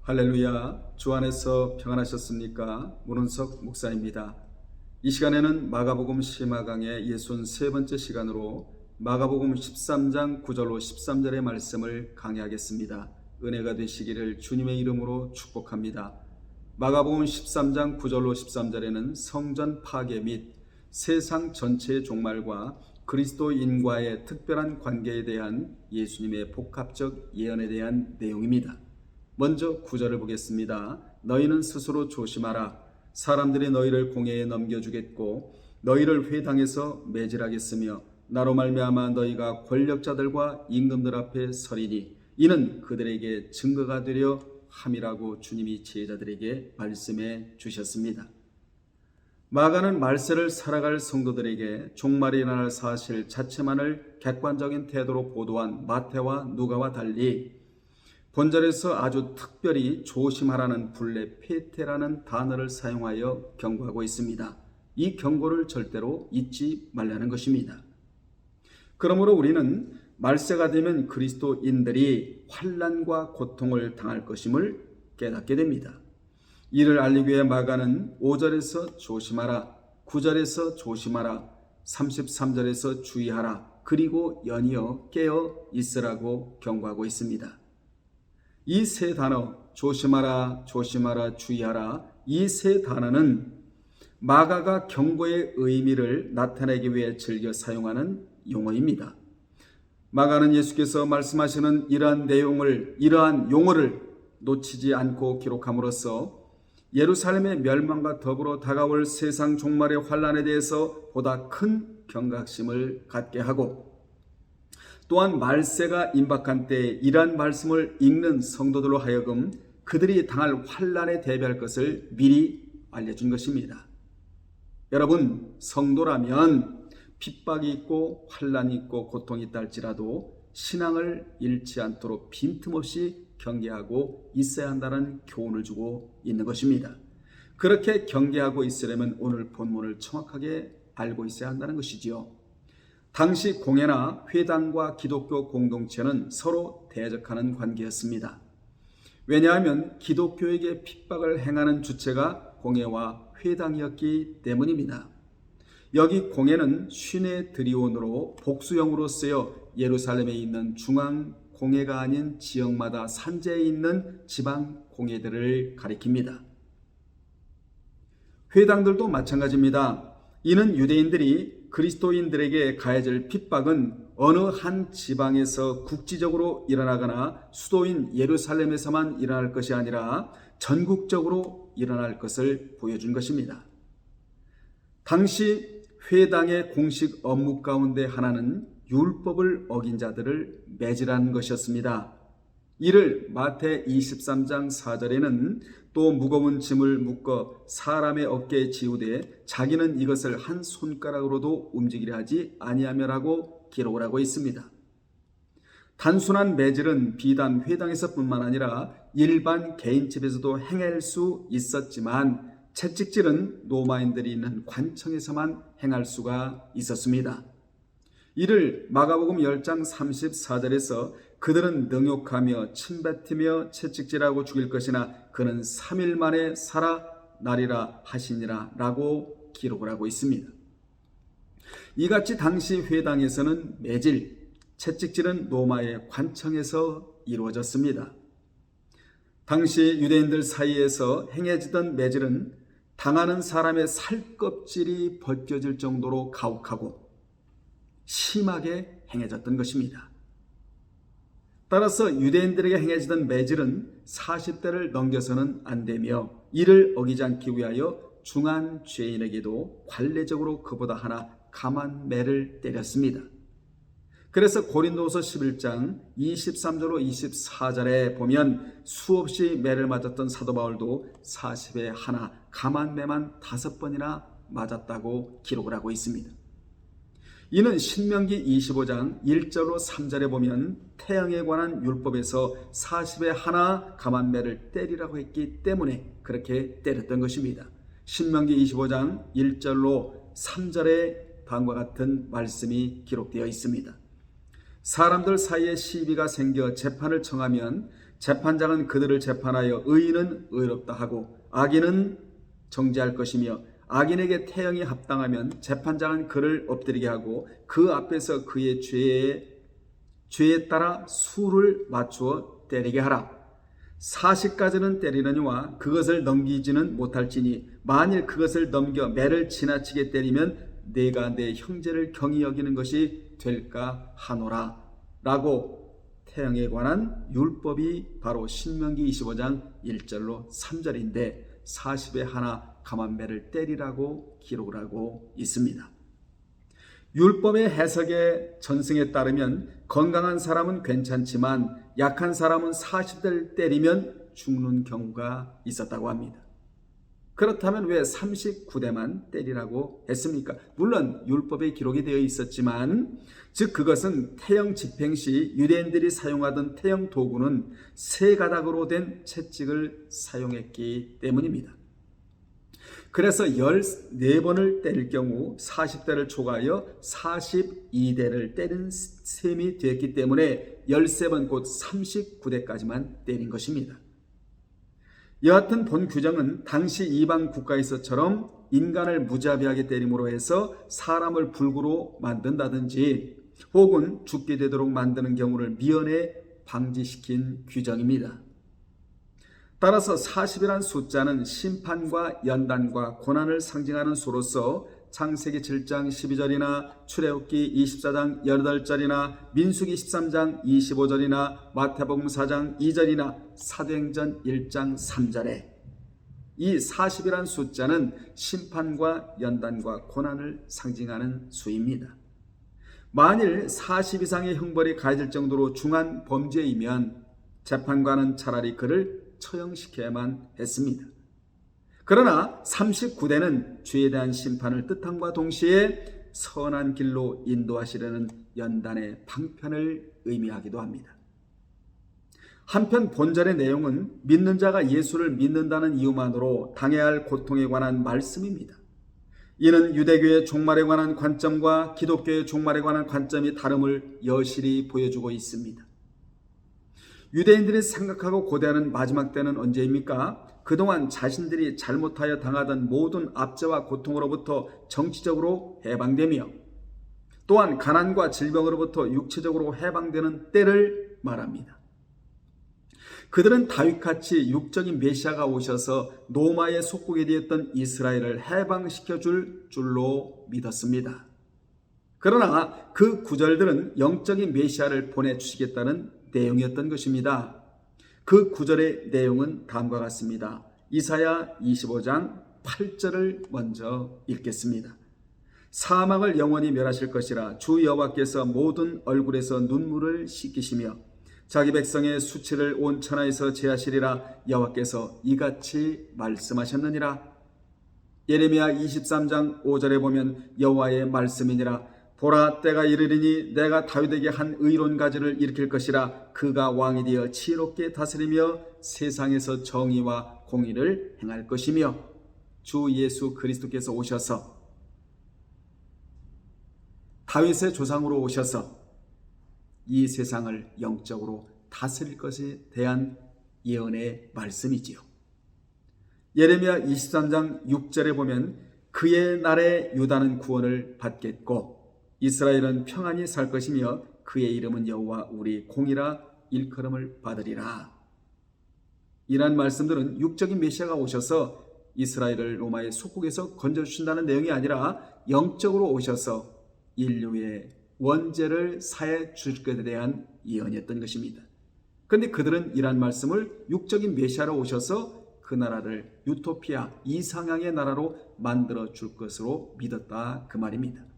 할렐루야, 주 안에서 평안하셨습니까? 문은석 목사입니다. 이 시간에는 마가복음 시마강의 63번째 시간으로 마가복음 13장 9절로 13절의 말씀을 강의하겠습니다. 은혜가 되시기를 주님의 이름으로 축복합니다. 마가복음 13장 9절로 13절에는 성전 파괴 및 세상 전체의 종말과 그리스도인과의 특별한 관계에 대한 예수님의 복합적 예언에 대한 내용입니다. 먼저 9절을 보겠습니다. 너희는 스스로 조심하라. 사람들이 너희를 공회에 넘겨주겠고 너희를 회당에서 매질하겠으며 나로 말미암아 너희가 권력자들과 임금들 앞에 서리니 이는 그들에게 증거가 되려 함이라고 주님이 제자들에게 말씀해 주셨습니다. 마가는 말세를 살아갈 성도들에게 종말이 일어날 사실 자체만을 객관적인 태도로 보도한 마태와 누가와 달리 본절에서 아주 특별히 조심하라는 불레 페테라는 단어를 사용하여 경고하고 있습니다. 이 경고를 절대로 잊지 말라는 것입니다. 그러므로 우리는 말세가 되면 그리스도인들이 환난과 고통을 당할 것임을 깨닫게 됩니다. 이를 알리기 위해 마가는 5절에서 조심하라, 9절에서 조심하라, 33절에서 주의하라, 그리고 연이어 깨어 있으라고 경고하고 있습니다. 이 세 단어, 조심하라, 조심하라, 주의하라, 이 세 단어는 마가가 경고의 의미를 나타내기 위해 즐겨 사용하는 용어입니다. 마가는 예수께서 말씀하시는 이러한 용어를 놓치지 않고 기록함으로써 예루살렘의 멸망과 더불어 다가올 세상 종말의 환난에 대해서 보다 큰 경각심을 갖게 하고 또한 말세가 임박한 때에 이러한 말씀을 읽는 성도들로 하여금 그들이 당할 환난에 대비할 것을 미리 알려준 것입니다. 여러분, 성도라면 핍박이 있고 환난이 있고 고통이 있다 할지라도 신앙을 잃지 않도록 빈틈없이 경계하고 있어야 한다는 교훈을 주고 있는 것입니다. 그렇게 경계하고 있으려면 오늘 본문을 정확하게 알고 있어야 한다는 것이지요. 당시 공회나 회당과 기독교 공동체는 서로 대적하는 관계였습니다. 왜냐하면 기독교에게 핍박을 행하는 주체가 공회와 회당이었기 때문입니다. 여기 공회는 슈네 드리온으로 복수형으로 쓰여 예루살렘에 있는 중앙 공회가 아닌 지역마다 산재에 있는 지방 공회들을 가리킵니다. 회당들도 마찬가지입니다. 이는 유대인들이 그리스도인들에게 가해질 핍박은 어느 한 지방에서 국지적으로 일어나거나 수도인 예루살렘에서만 일어날 것이 아니라 전국적으로 일어날 것을 보여준 것입니다. 당시 회당의 공식 업무 가운데 하나는 율법을 어긴 자들을 매질하는 것이었습니다. 이를 마태 23장 4절에는 또 무거운 짐을 묶어 사람의 어깨에 지우되 자기는 이것을 한 손가락으로도 움직이려 하지 아니하며라고 기록을 하고 있습니다. 단순한 매질은 비단 회당에서뿐만 아니라 일반 개인집에서도 행할 수 있었지만 채찍질은 로마인들이 있는 관청에서만 행할 수가 있었습니다. 이를 마가복음 10장 34절에서 그들은 능욕하며 침뱉으며 채찍질하고 죽일 것이나 그는 3일 만에 살아나리라 하시니라 라고 기록을 하고 있습니다. 이같이 당시 회당에서는 매질, 채찍질은 로마의 관청에서 이루어졌습니다. 당시 유대인들 사이에서 행해지던 매질은 당하는 사람의 살껍질이 벗겨질 정도로 가혹하고 심하게 행해졌던 것입니다. 따라서 유대인들에게 행해지던 매질은 40대를 넘겨서는 안 되며 이를 어기지 않기 위하여 중한 죄인에게도 관례적으로 그보다 하나 감한 매를 때렸습니다. 그래서 고린도후서 11장 23절로 24절에 보면 수없이 매를 맞았던 사도 바울도 40에 하나 감한 매만 5번이나 맞았다고 기록을 하고 있습니다. 이는 신명기 25장 1절로 3절에 보면 태양에 관한 율법에서 40에 하나 감한 매를 때리라고 했기 때문에 그렇게 때렸던 것입니다. 신명기 25장 1절로 3절에 다음과 같은 말씀이 기록되어 있습니다. 사람들 사이에 시비가 생겨 재판을 청하면 재판장은 그들을 재판하여 의인은 의롭다 하고 악인은 정죄할 것이며 악인에게 태형이 합당하면 재판장은 그를 엎드리게 하고 그 앞에서 그의 죄에 따라 수를 맞추어 때리게 하라. 40가지는 때리느니와 그것을 넘기지는 못할지니 만일 그것을 넘겨 매를 지나치게 때리면 내가 내 형제를 경히 여기는 것이 될까 하노라. 라고 태형에 관한 율법이 바로 신명기 25장 1절로 3절인데 40에 하나 감한 매를 때리라고 기록을 하고 있습니다. 율법의 해석의 전승에 따르면 건강한 사람은 괜찮지만 약한 사람은 40대를 때리면 죽는 경우가 있었다고 합니다. 그렇다면 왜 39대만 때리라고 했습니까? 물론 율법에 기록이 되어 있었지만 즉 그것은 태형 집행 시 유대인들이 사용하던 태형 도구는 세 가닥으로 된 채찍을 사용했기 때문입니다. 그래서 14번을 때릴 경우 40대를 초과하여 42대를 때린 셈이 되었기 때문에 13번 곧 39대까지만 때린 것입니다. 여하튼 본 규정은 당시 이방 국가에서처럼 인간을 무자비하게 때림으로 해서 사람을 불구로 만든다든지 혹은 죽게 되도록 만드는 경우를 미연에 방지시킨 규정입니다. 따라서 40이란 숫자는 심판과 연단과 고난을 상징하는 수로서 창세기 7장 12절이나 출애굽기 24장 18절이나 민수기 13장 25절이나 마태복음 4장 2절이나 사도행전 1장 3절에 이 40이란 숫자는 심판과 연단과 고난을 상징하는 수입니다. 만일 40 이상의 형벌이 가해질 정도로 중한 범죄이면 재판관은 차라리 그를 처형시켜야만 했습니다. 그러나 39대는 죄에 대한 심판을 뜻함과 동시에 선한 길로 인도하시려는 연단의 방편을 의미하기도 합니다. 한편 본절의 내용은 믿는 자가 예수를 믿는다는 이유만으로 당해야 할 고통에 관한 말씀입니다. 이는 유대교의 종말에 관한 관점과 기독교의 종말에 관한 관점이 다름을 여실히 보여주고 있습니다. 유대인들이 생각하고 고대하는 마지막 때는 언제입니까? 그동안 자신들이 잘못하여 당하던 모든 압제와 고통으로부터 정치적으로 해방되며 또한 가난과 질병으로부터 육체적으로 해방되는 때를 말합니다. 그들은 다윗같이 육적인 메시아가 오셔서 로마의 속국이 되었던 이스라엘을 해방시켜 줄 줄로 믿었습니다. 그러나 그 구절들은 영적인 메시아를 보내주시겠다는 내용이었던 것입니다. 그 구절의 내용은 다음과 같습니다. 이사야 25장 8절을 먼저 읽겠습니다. 사망을 영원히 멸하실 것이라 주 여호와께서 모든 얼굴에서 눈물을 씻기시며 자기 백성의 수치를 온 천하에서 제하시리라 여호와께서 이같이 말씀하셨느니라. 예레미야 23장 5절에 보면 여호와의 말씀이니라. 보라 때가 이르리니 내가 다윗에게 한 의로운 가지를 일으킬 것이라. 그가 왕이 되어 지혜롭게 다스리며 세상에서 정의와 공의를 행할 것이며 주 예수 그리스도께서 오셔서 다윗의 조상으로 오셔서 이 세상을 영적으로 다스릴 것에 대한 예언의 말씀이지요. 예레미야 23장 6절에 보면 그의 날에 유다는 구원을 받겠고 이스라엘은 평안히 살 것이며 그의 이름은 여호와 우리 공이라 일컬음을 받으리라. 이러한 말씀들은 육적인 메시아가 오셔서 이스라엘을 로마의 속국에서 건져주신다는 내용이 아니라 영적으로 오셔서 인류의 원죄를 사해 주실 것에 대한 예언이었던 것입니다. 그런데 그들은 이러한 말씀을 육적인 메시아로 오셔서 그 나라를 유토피아 이상향의 나라로 만들어 줄 것으로 믿었다 그 말입니다.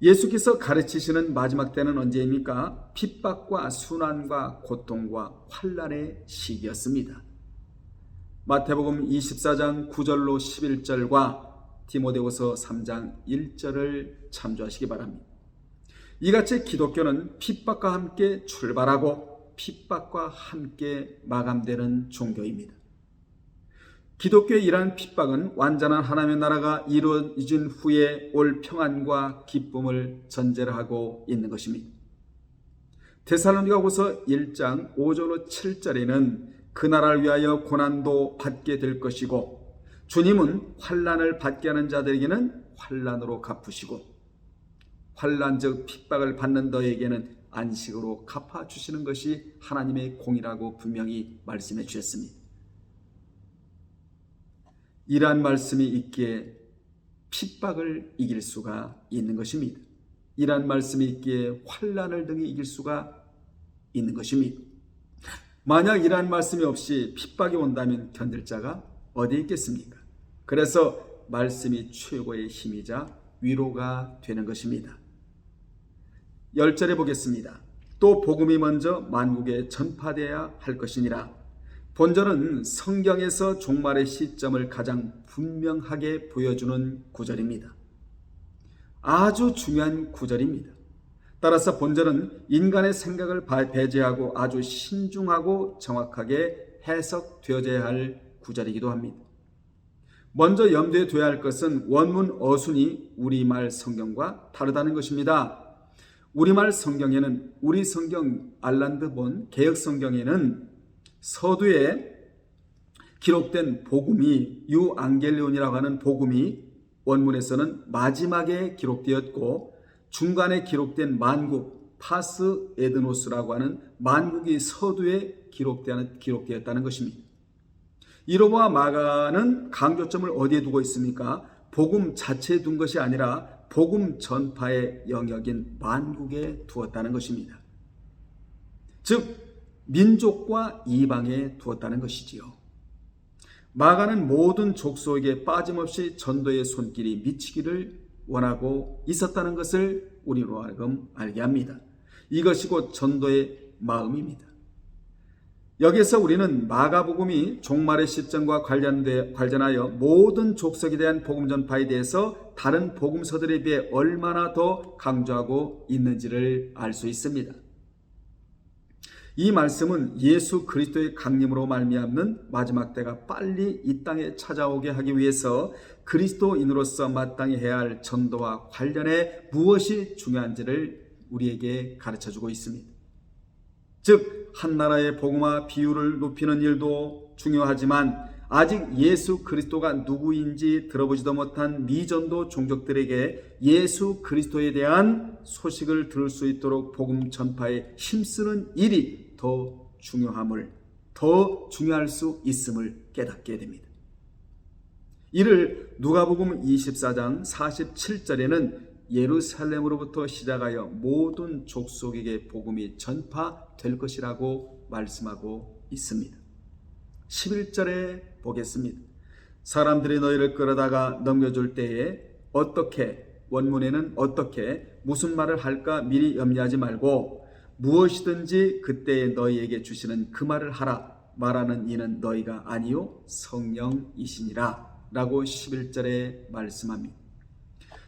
예수께서 가르치시는 마지막 때는 언제입니까? 핍박과 순환과 고통과 환난의 시기였습니다. 마태복음 24장 9절로 11절과 디모데후서 3장 1절을 참조하시기 바랍니다. 이같이 기독교는 핍박과 함께 출발하고 핍박과 함께 마감되는 종교입니다. 기독교의 이러한 핍박은 완전한 하나님의 나라가 이루어진 후에 올 평안과 기쁨을 전제로 하고 있는 것입니다. 데살로니가후서 1장 5절로 7절에는 그 나라를 위하여 고난도 받게 될 것이고 주님은 환난을 받게 하는 자들에게는 환난으로 갚으시고 환난 즉 핍박을 받는 너에게는 안식으로 갚아주시는 것이 하나님의 공이라고 분명히 말씀해 주셨습니다. 이러한 말씀이 있기에 핍박을 이길 수가 있는 것입니다. 이러한 말씀이 있기에 환난을 등에 이길 수가 있는 것입니다. 만약 이러한 말씀이 없이 핍박이 온다면 견딜 자가 어디에 있겠습니까? 그래서 말씀이 최고의 힘이자 위로가 되는 것입니다. 10절에 보겠습니다. 또 복음이 먼저 만국에 전파되어야 할 것이니라. 본절은 성경에서 종말의 시점을 가장 분명하게 보여주는 구절입니다. 아주 중요한 구절입니다. 따라서 본절은 인간의 생각을 배제하고 아주 신중하고 정확하게 해석되어져야 할 구절이기도 합니다. 먼저 염두에 둬야 할 것은 원문 어순이 우리말 성경과 다르다는 것입니다. 우리말 성경에는 우리 성경 알란드본 개역 성경에는 서두에 기록된 복음이 유앙겔리온이라고 하는 복음이 원문에서는 마지막에 기록되었고 중간에 기록된 만국 파스 에드노스라고 하는 만국이 서두에 기록되었다는 것입니다. 이로와 마가는 강조점을 어디에 두고 있습니까? 복음 자체에 둔 것이 아니라 복음 전파의 영역인 만국에 두었다는 것입니다. 즉 민족과 이방에 두었다는 것이지요. 마가는 모든 족속에게 빠짐없이 전도의 손길이 미치기를 원하고 있었다는 것을 우리로 하여금 알게 합니다. 이것이 곧 전도의 마음입니다. 여기서 우리는 마가복음이 종말의 시점과 관련하여 모든 족속에 대한 복음 전파에 대해서 다른 복음서들에 비해 얼마나 더 강조하고 있는지를 알 수 있습니다. 이 말씀은 예수 그리스도의 강림으로 말미암는 마지막 때가 빨리 이 땅에 찾아오게 하기 위해서 그리스도인으로서 마땅히 해야 할 전도와 관련해 무엇이 중요한지를 우리에게 가르쳐주고 있습니다. 즉 한 나라의 복음화 비율을 높이는 일도 중요하지만 아직 예수 그리스도가 누구인지 들어보지도 못한 미전도 종족들에게 예수 그리스도에 대한 소식을 들을 수 있도록 복음 전파에 힘쓰는 일이 더 중요할 수 있음을 깨닫게 됩니다. 이를 누가복음 24장 47절에는 예루살렘으로부터 시작하여 모든 족속에게 복음이 전파될 것이라고 말씀하고 있습니다. 11절에 보겠습니다. 사람들이 너희를 끌어다가 넘겨줄 때에 원문에는 어떻게 무슨 말을 할까 미리 염려하지 말고 무엇이든지 그때에 너희에게 주시는 그 말을 하라. 말하는 이는 너희가 아니요 성령이시니라 라고 11절에 말씀합니다.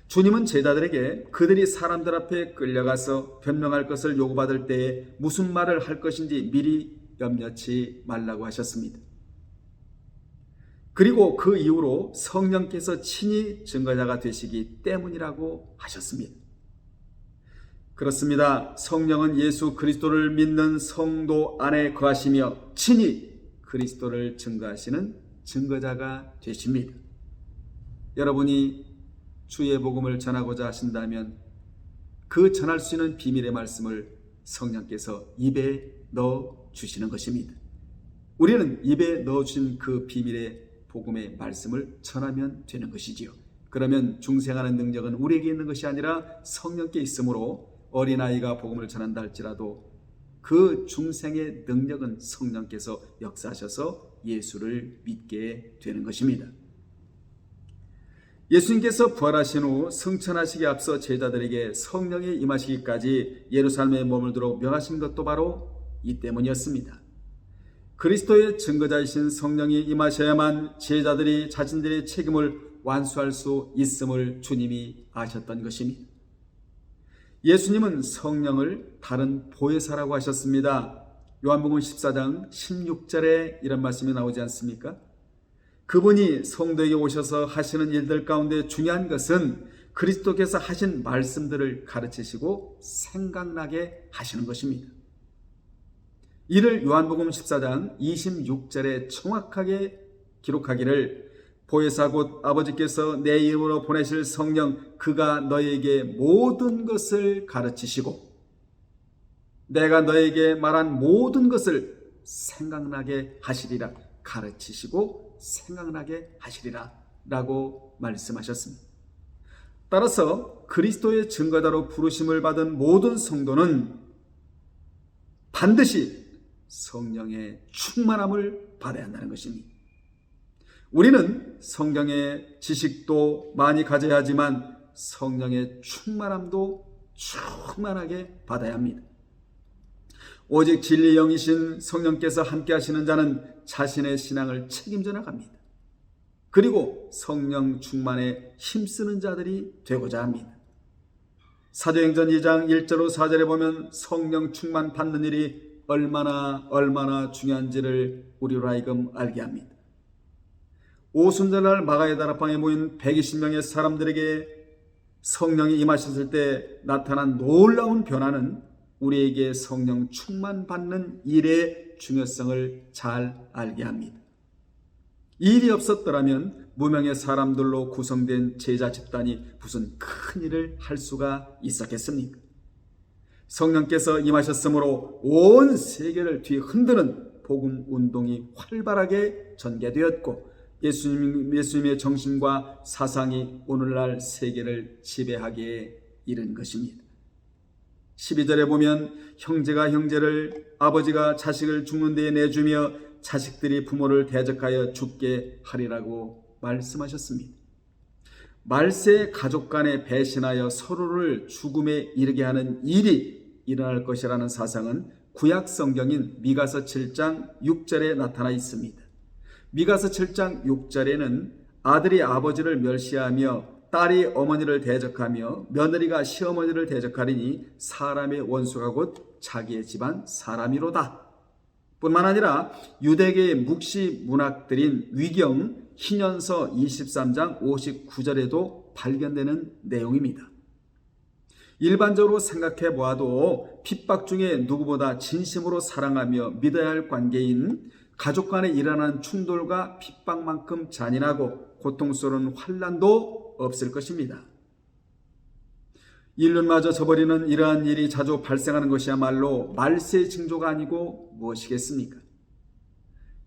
주님은 제자들에게 그들이 사람들 앞에 끌려가서 변명할 것을 요구받을 때에 무슨 말을 할 것인지 미리 염려치 말라고 하셨습니다. 그리고 그 이후로 성령께서 친히 증거자가 되시기 때문이라고 하셨습니다. 그렇습니다. 성령은 예수 그리스도를 믿는 성도 안에 거하시며 친히 그리스도를 증거하시는 증거자가 되십니다. 여러분이 주의 복음을 전하고자 하신다면 그 전할 수 있는 비밀의 말씀을 성령께서 입에 넣어 주시는 것입니다. 우리는 입에 넣어 주신 그 비밀의 복음의 말씀을 전하면 되는 것이지요. 그러면 중생하는 능력은 우리에게 있는 것이 아니라 성령께 있으므로 어린아이가 복음을 전한다 할지라도 그 중생의 능력은 성령께서 역사하셔서 예수를 믿게 되는 것입니다. 예수님께서 부활하신 후 승천하시기에 앞서 제자들에게 성령이 임하시기까지 예루살렘에 머물도록 명하신 것도 바로 이 때문이었습니다. 그리스도의 증거자이신 성령이 임하셔야만 제자들이 자신들의 책임을 완수할 수 있음을 주님이 아셨던 것입니다. 예수님은 성령을 다른 보혜사라고 하셨습니다. 요한복음 14장 16절에 이런 말씀이 나오지 않습니까? 그분이 성도에게 오셔서 하시는 일들 가운데 중요한 것은 그리스도께서 하신 말씀들을 가르치시고 생각나게 하시는 것입니다. 이를 요한복음 14장 26절에 정확하게 기록하기를 보혜사 곧 아버지께서 내 이름으로 보내실 성령 그가 너에게 모든 것을 가르치시고 내가 너에게 말한 모든 것을 생각나게 하시리라. 가르치시고 생각나게 하시리라 라고 말씀하셨습니다. 따라서 그리스도의 증거자로 부르심을 받은 모든 성도는 반드시 성령의 충만함을 받아야 한다는 것입니다. 우리는 성경의 지식도 많이 가져야 하지만 성령의 충만함도 충만하게 받아야 합니다. 오직 진리 영이신 성령께서 함께 하시는 자는 자신의 신앙을 책임져 나갑니다. 그리고 성령 충만에 힘쓰는 자들이 되고자 합니다. 사도행전 2장 1절로 4절에 보면 성령 충만 받는 일이 얼마나 중요한지를 우리로 하여금 알게 합니다. 오순절날 마가의 다락방에 모인 120명의 사람들에게 성령이 임하셨을 때 나타난 놀라운 변화는 우리에게 성령 충만 받는 일의 중요성을 잘 알게 합니다. 이 일이 없었더라면 무명의 사람들로 구성된 제자 집단이 무슨 큰 일을 할 수가 있었겠습니까? 성령께서 임하셨으므로 온 세계를 뒤흔드는 복음 운동이 활발하게 전개되었고 예수님의 정신과 사상이 오늘날 세계를 지배하게 이른 것입니다. 12절에 보면 형제가 형제를 아버지가 자식을 죽는 데에 내주며 자식들이 부모를 대적하여 죽게 하리라고 말씀하셨습니다. 말세 가족 간에 배신하여 서로를 죽음에 이르게 하는 일이 일어날 것이라는 사상은 구약 성경인 미가서 7장 6절에 나타나 있습니다. 미가서 7장 6절에는 아들이 아버지를 멸시하며 딸이 어머니를 대적하며 며느리가 시어머니를 대적하리니 사람의 원수가 곧 자기의 집안 사람이로다. 뿐만 아니라 유대계의 묵시 문학들인 위경 희년서 23장 59절에도 발견되는 내용입니다. 일반적으로 생각해 보아도 핍박 중에 누구보다 진심으로 사랑하며 믿어야 할 관계인 가족 간에 일어나는 충돌과 핍박만큼 잔인하고 고통스러운 환난도 없을 것입니다. 인륜마저 저버리는 이러한 일이 자주 발생하는 것이야말로 말세의 징조가 아니고 무엇이겠습니까?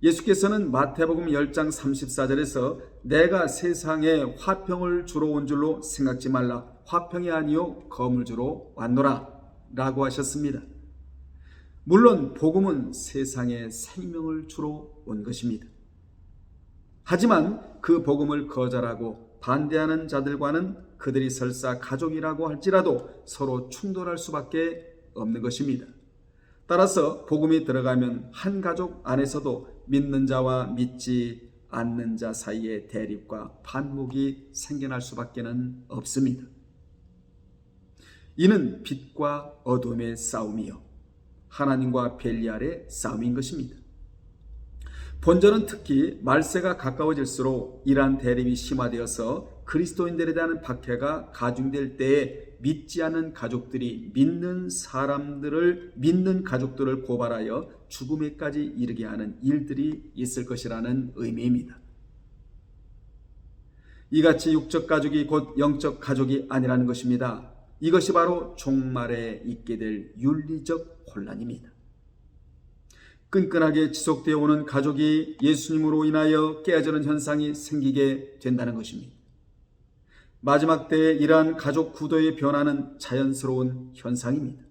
예수께서는 마태복음 10장 34절에서 내가 세상에 화평을 주러 온 줄로 생각지 말라. 화평이 아니요 검을 주러 왔노라 라고 하셨습니다. 물론 복음은 세상에 생명을 주러 온 것입니다. 하지만 그 복음을 거절하고 반대하는 자들과는 그들이 설사 가족이라고 할지라도 서로 충돌할 수밖에 없는 것입니다. 따라서 복음이 들어가면 한 가족 안에서도 믿는 자와 믿지 않는 자 사이에 대립과 반목이 생겨날 수밖에는 없습니다. 이는 빛과 어둠의 싸움이요 하나님과 벨리알의 싸움인 것입니다. 본전은 특히 말세가 가까워질수록 이러한 대립이 심화되어서 그리스도인들에 대한 박해가 가중될 때에 믿지 않는 가족들이 믿는 가족들을 고발하여 죽음에까지 이르게 하는 일들이 있을 것이라는 의미입니다. 이같이 육적 가족이 곧 영적 가족이 아니라는 것입니다. 이것이 바로 종말에 있게 될 윤리적 혼란입니다. 끈끈하게 지속되어 오는 가족이 예수님으로 인하여 깨어지는 현상이 생기게 된다는 것입니다. 마지막 때에 이러한 가족 구도의 변화는 자연스러운 현상입니다.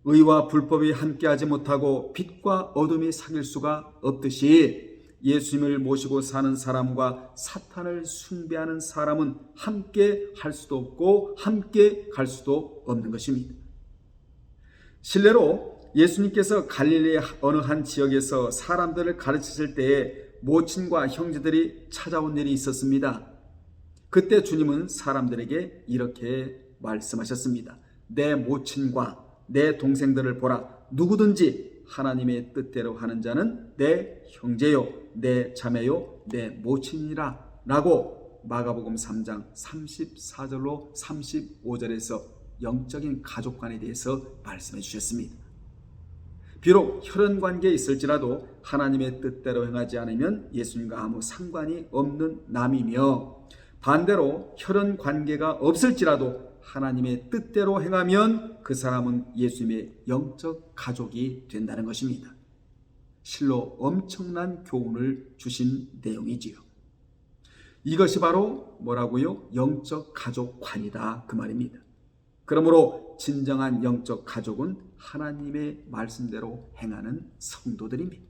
의와 불법이 함께하지 못하고 빛과 어둠이 사귈 수가 없듯이 예수님을 모시고 사는 사람과 사탄을 숭배하는 사람은 함께 할 수도 없고 함께 갈 수도 없는 것입니다. 실례로 예수님께서 갈릴리 어느 한 지역에서 사람들을 가르치실 때에 모친과 형제들이 찾아온 일이 있었습니다. 그때 주님은 사람들에게 이렇게 말씀하셨습니다. 내 모친과 내 동생들을 보라. 누구든지 하나님의 뜻대로 하는 자는 내 형제요, 내 자매요, 내 모친이라 라고 마가복음 3장 34절로 35절에서 영적인 가족관에 대해서 말씀해 주셨습니다. 비록 혈연 관계에 있을지라도 하나님의 뜻대로 행하지 않으면 예수님과 아무 상관이 없는 남이며, 반대로 혈연 관계가 없을지라도 하나님의 뜻대로 행하면 그 사람은 예수님의 영적 가족이 된다는 것입니다. 실로 엄청난 교훈을 주신 내용이지요. 이것이 바로 뭐라고요? 영적 가족관이다, 그 말입니다. 그러므로 진정한 영적 가족은 하나님의 말씀대로 행하는 성도들입니다.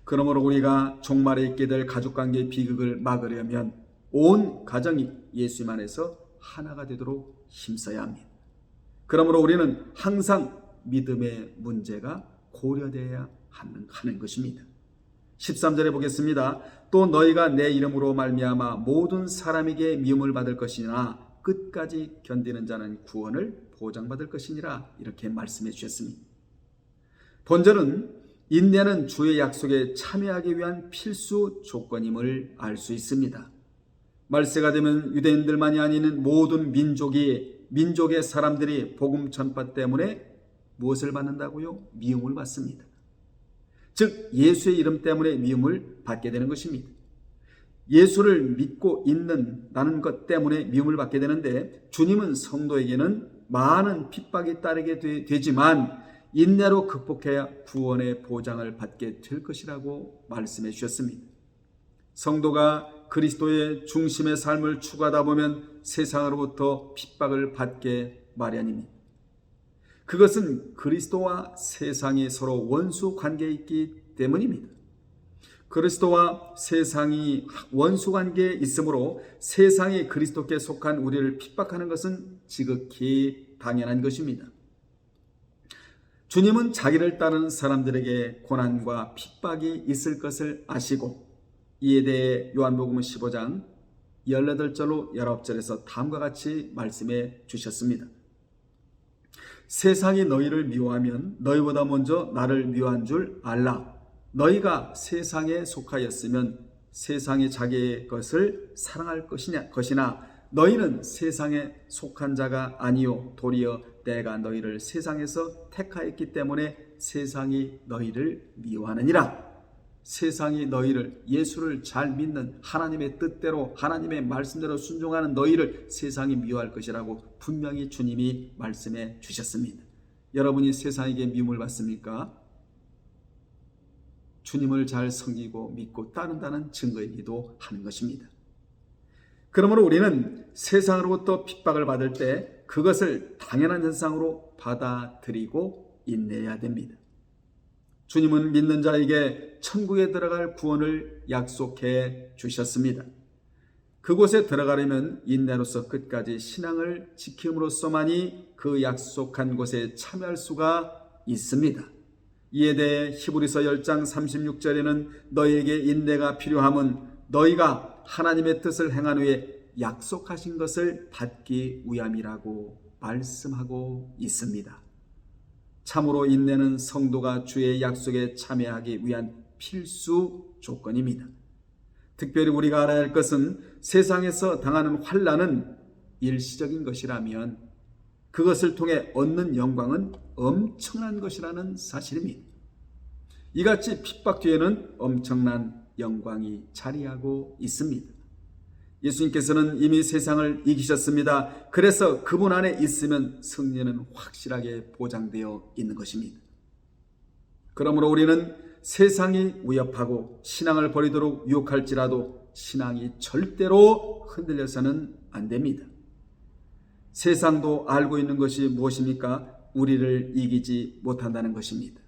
그러므로 우리가 종말에 있게 될 가족관계의 비극을 막으려면 온 가정이 예수님 안에서 하나가 되도록 힘써야 합니다. 그러므로 우리는 항상 믿음의 문제가 고려되어야 하는 것입니다. 13절에 보겠습니다. 또 너희가 내 이름으로 말미암아 모든 사람에게 미움을 받을 것이나 끝까지 견디는 자는 구원을 보장받을 것이니라, 이렇게 말씀해 주셨습니다. 본절은 인내는 주의 약속에 참여하기 위한 필수 조건임을 알 수 있습니다. 말세가 되면 유대인들만이 아닌 모든 민족의 사람들이 복음 전파 때문에 무엇을 받는다고요? 미움을 받습니다. 즉 예수의 이름 때문에 미움을 받게 되는 것입니다. 예수를 믿고 있는다는 것 때문에 미움을 받게 되는데, 주님은 성도에게는 많은 핍박이 따르게 되지만 인내로 극복해야 구원의 보장을 받게 될 것이라고 말씀해 주셨습니다. 성도가 그리스도의 중심의 삶을 추구하다 보면 세상으로부터 핍박을 받게 마련입니다. 그것은 그리스도와 세상이 서로 원수 관계에 있기 때문입니다. 그리스도와 세상이 원수 관계에 있으므로 세상이 그리스도께 속한 우리를 핍박하는 것은 지극히 당연한 것입니다. 주님은 자기를 따르는 사람들에게 고난과 핍박이 있을 것을 아시고, 이에 대해 요한복음 15장 18절로 19절에서 다음과 같이 말씀해 주셨습니다. 세상이 너희를 미워하면 너희보다 먼저 나를 미워한 줄 알라. 너희가 세상에 속하였으면 세상이 자기의 것을 사랑할 것이나 너희는 세상에 속한 자가 아니요 도리어 내가 너희를 세상에서 택하였기 때문에 세상이 너희를 미워하느니라. 세상이 너희를, 예수를 잘 믿는 하나님의 뜻대로 하나님의 말씀대로 순종하는 너희를 세상이 미워할 것이라고 분명히 주님이 말씀해 주셨습니다. 여러분이 세상에게 미움을 받습니까? 주님을 잘 섬기고 믿고 따른다는 증거이기도 하는 것입니다. 그러므로 우리는 세상으로부터 핍박을 받을 때 그것을 당연한 현상으로 받아들이고 인내해야 됩니다. 주님은 믿는 자에게 천국에 들어갈 구원을 약속해 주셨습니다. 그곳에 들어가려면 인내로서 끝까지 신앙을 지킴으로써만이 그 약속한 곳에 참여할 수가 있습니다. 이에 대해 히브리서 10장 36절에는 너희에게 인내가 필요함은 너희가 하나님의 뜻을 행한 후에 약속하신 것을 받기 위함이라고 말씀하고 있습니다. 참으로 인내는 성도가 주의 약속에 참여하기 위한 필수 조건입니다. 특별히 우리가 알아야 할 것은 세상에서 당하는 환난은 일시적인 것이라면 그것을 통해 얻는 영광은 엄청난 것이라는 사실입니다. 이같이 핍박 뒤에는 엄청난 영광이 자리하고 있습니다. 예수님께서는 이미 세상을 이기셨습니다. 그래서 그분 안에 있으면 승리는 확실하게 보장되어 있는 것입니다. 그러므로 우리는 세상이 위협하고 신앙을 버리도록 유혹할지라도 신앙이 절대로 흔들려서는 안 됩니다. 세상도 알고 있는 것이 무엇입니까? 우리를 이기지 못한다는 것입니다.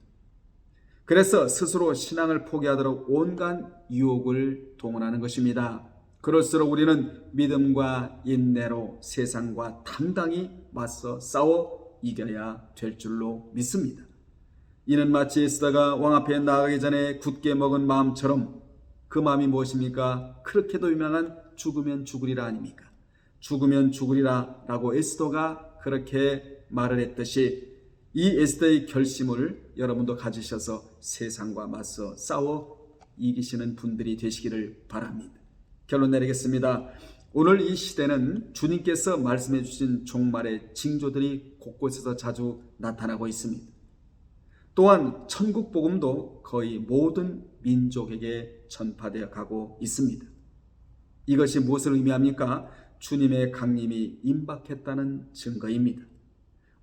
그래서 스스로 신앙을 포기하도록 온갖 유혹을 동원하는 것입니다. 그럴수록 우리는 믿음과 인내로 세상과 당당히 맞서 싸워 이겨야 될 줄로 믿습니다. 이는 마치 에스더가 왕 앞에 나가기 전에 굳게 먹은 마음처럼, 그 마음이 무엇입니까? 그렇게도 유명한 죽으면 죽으리라 아닙니까? 죽으면 죽으리라 라고 에스더가 그렇게 말을 했듯이 이 에스더의 결심을 여러분도 가지셔서 세상과 맞서 싸워 이기시는 분들이 되시기를 바랍니다. 결론 내리겠습니다. 오늘 이 시대는 주님께서 말씀해 주신 종말의 징조들이 곳곳에서 자주 나타나고 있습니다. 또한 천국 복음도 거의 모든 민족에게 전파되어 가고 있습니다. 이것이 무엇을 의미합니까? 주님의 강림이 임박했다는 증거입니다.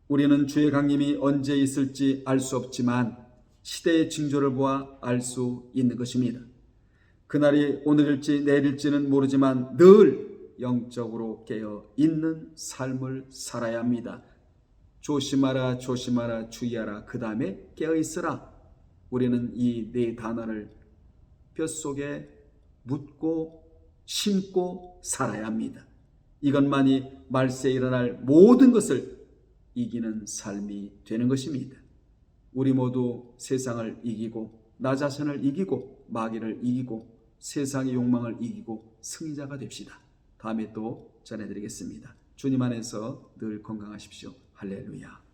우리는 주의 강림이 언제 있을지 알 수 없지만 시대의 징조를 보아 알 수 있는 것입니다. 그날이 오늘일지 내일일지는 모르지만 늘 영적으로 깨어 있는 삶을 살아야 합니다. 조심하라, 조심하라, 주의하라. 그 다음에 깨어 있으라. 우리는 이 네 단어를 뼛속에 묻고 심고 살아야 합니다. 이것만이 말세에 일어날 모든 것을 이기는 삶이 되는 것입니다. 우리 모두 세상을 이기고 나 자신을 이기고 마귀를 이기고 세상의 욕망을 이기고 승리자가 됩시다. 다음에 또 전해드리겠습니다. 주님 안에서 늘 건강하십시오. 할렐루야.